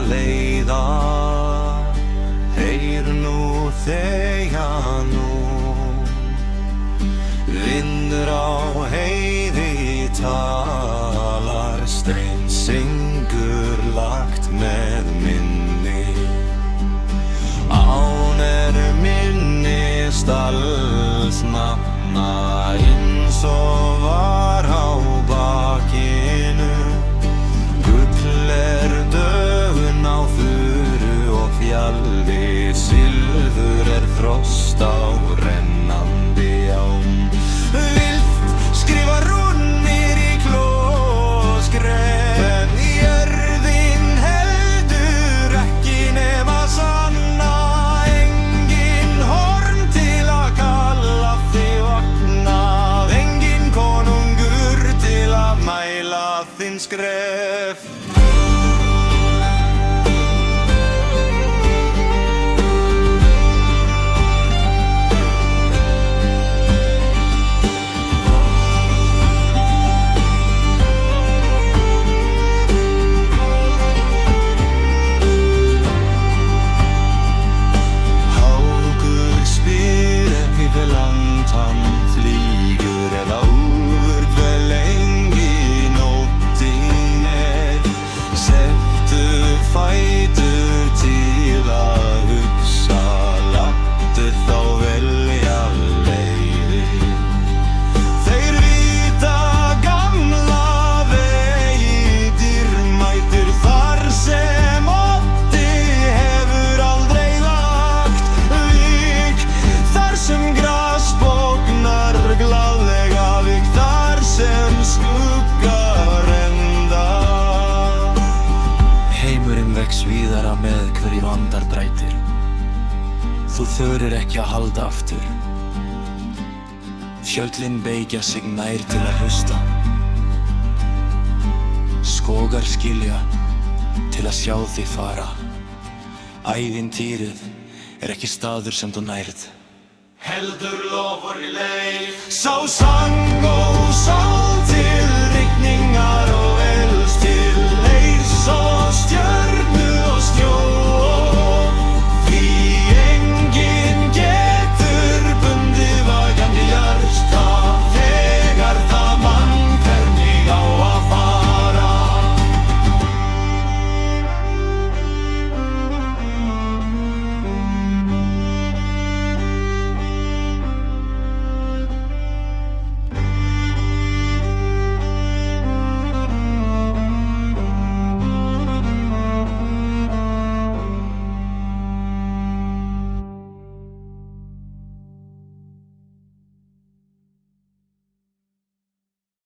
leiða, heyr nú þegja nú. Vindur á heiði talar, streym syngur lagt með minni. Án minnist alls nafna eins og var á bakinu. Gull dögun á furu og fjalli, silfur frost á rennandi ám. Vilt skrifa rúnir í klóskref, en jörðin heldur ekki nema sanna. Engin horn til að kalla þig vagnað, engin konungur til að mæla þinn skref. Víðara með hverju andar drætir. Þú þorir ekki að halda aftur. Fjöllin beygja sig nær til að hlusta. Skógar skilja til að sjá þig fara. Ævintýrið ekki staður sem þú nærð, heldur lofur í leið. Sá sang